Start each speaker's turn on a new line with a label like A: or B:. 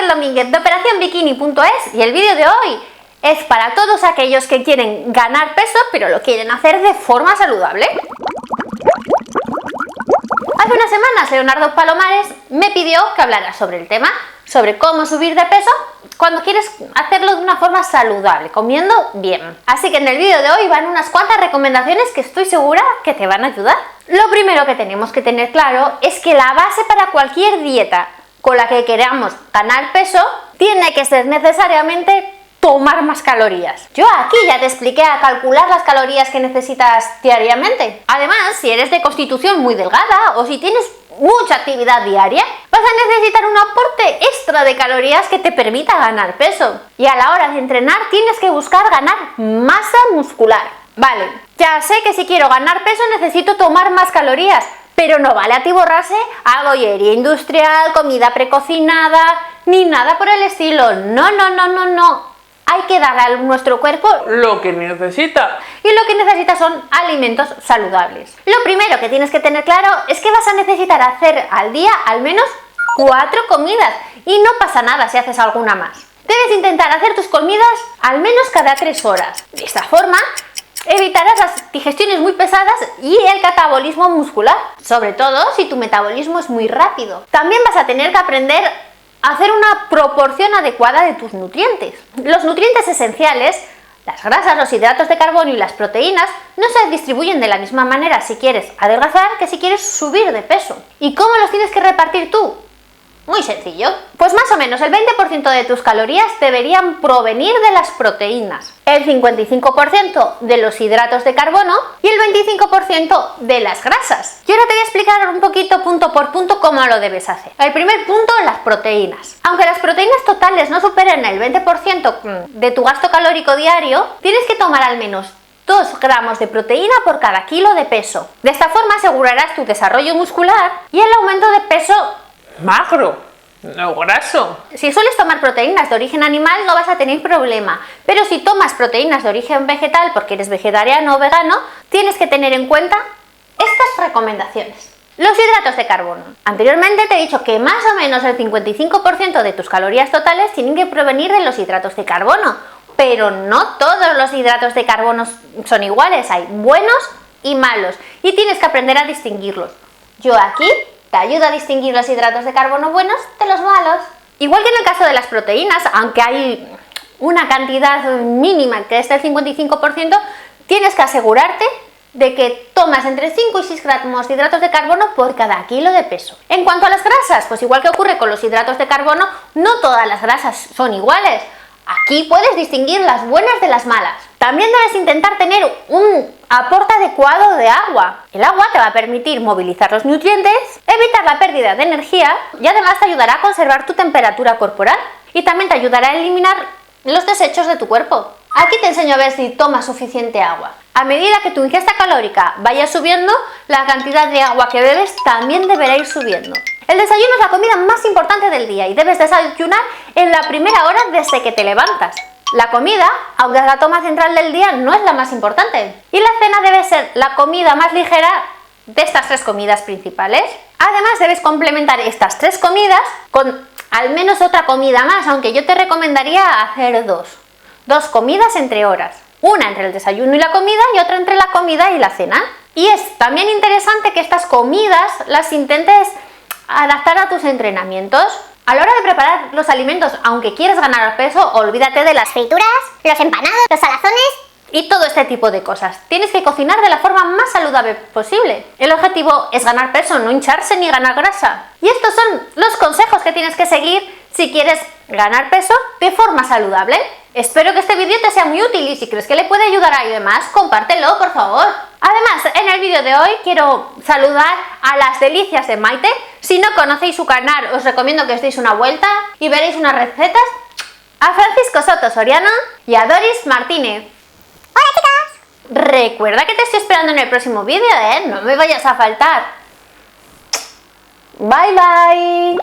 A: Raquel Domínguez de operacionbikini.es y el vídeo de hoy es para todos aquellos que quieren ganar peso pero lo quieren hacer de forma saludable. Hace unas semanas Leonardo Palomares me pidió que hablara sobre el tema, sobre cómo subir de peso cuando quieres hacerlo de una forma saludable, comiendo bien. Así que en el vídeo de hoy van unas cuantas recomendaciones que estoy segura que te van a ayudar. Lo primero que tenemos que tener claro es que la base para cualquier dieta con la que queramos ganar peso tiene que ser necesariamente tomar más calorías. Yo aquí ya te expliqué a calcular las calorías que necesitas diariamente. Además, si eres de constitución muy delgada o si tienes mucha actividad diaria, vas a necesitar un aporte extra de calorías que te permita ganar peso. Y a la hora de entrenar tienes que buscar ganar masa muscular. Vale, ya sé que si quiero ganar peso necesito tomar más calorías, pero no vale atiborrarse a bollería industrial, comida precocinada, ni nada por el estilo. No. Hay que dar a nuestro cuerpo
B: lo que necesita.
A: Y lo que necesita son alimentos saludables. Lo primero que tienes que tener claro es que vas a necesitar hacer al día al menos 4 comidas. Y no pasa nada si haces alguna más. Debes intentar hacer tus comidas al menos cada 3 horas. De esta forma evitarás las digestiones muy pesadas y el catabolismo muscular. Sobre todo si tu metabolismo es muy rápido. También vas a tener que aprender hacer una proporción adecuada de tus nutrientes. Los nutrientes esenciales, las grasas, los hidratos de carbono y las proteínas, no se distribuyen de la misma manera si quieres adelgazar que si quieres subir de peso. ¿Y cómo los tienes que repartir tú? Muy sencillo. Pues más o menos el 20% de tus calorías deberían provenir de las proteínas, el 55% de los hidratos de carbono y el 25% de las grasas. Y ahora te voy a explicar un poquito punto por punto cómo lo debes hacer. El primer punto, las proteínas. Aunque las proteínas totales no superen el 20% de tu gasto calórico diario, tienes que tomar al menos 2 gramos de proteína por cada kilo de peso. De esta forma asegurarás tu desarrollo muscular y el aumento de peso
B: Magro, no graso.
A: Si sueles tomar proteínas de origen animal no vas a tener problema, pero si tomas proteínas de origen vegetal porque eres vegetariano o vegano, tienes que tener en cuenta estas recomendaciones. Los hidratos de carbono. Anteriormente te he dicho que más o menos el 55% de tus calorías totales tienen que provenir de los hidratos de carbono, pero no todos los hidratos de carbono son iguales, hay buenos y malos y tienes que aprender a distinguirlos. Yo aquí te ayuda a distinguir los hidratos de carbono buenos de los malos. Igual que en el caso de las proteínas, aunque hay una cantidad mínima que es del 55%, tienes que asegurarte de que tomas entre 5 y 6 gramos de hidratos de carbono por cada kilo de peso. En cuanto a las grasas, pues igual que ocurre con los hidratos de carbono, no todas las grasas son iguales. Aquí puedes distinguir las buenas de las malas. También debes intentar tener un aporte adecuado de agua. El agua te va a permitir movilizar los nutrientes, evitar la pérdida de energía y además te ayudará a conservar tu temperatura corporal y también te ayudará a eliminar los desechos de tu cuerpo. Aquí te enseño a ver si tomas suficiente agua. A medida que tu ingesta calórica vaya subiendo, la cantidad de agua que bebes también deberá ir subiendo. El desayuno es la comida más importante del día y debes desayunar en la primera hora desde que te levantas. La comida, aunque es la toma central del día, no es la más importante. Y la cena debe ser la comida más ligera de estas 3 comidas principales. Además, debes complementar estas 3 comidas con al menos otra comida más, aunque yo te recomendaría hacer 2 comidas entre horas. Una entre el desayuno y la comida y otra entre la comida y la cena. Y es también interesante que estas comidas las intentes adaptar a tus entrenamientos. A la hora de preparar los alimentos, aunque quieras ganar peso, olvídate de las frituras, los empanados, los salazones y todo este tipo de cosas. Tienes que cocinar de la forma más saludable posible. El objetivo es ganar peso, no hincharse ni ganar grasa. Y estos son los consejos que tienes que seguir si quieres ganar peso de forma saludable. Espero que este vídeo te sea muy útil y si crees que le puede ayudar a alguien más, compártelo, por favor. Además, en el vídeo de hoy quiero saludar a las delicias de Maite. Si no conocéis su canal, os recomiendo que os deis una vuelta y veréis unas recetas. A Francisco Soto Soriano y a Doris Martínez. ¡Hola, chicas! Recuerda que te estoy esperando en el próximo vídeo, ¿eh? No me vayas a faltar. Bye, bye.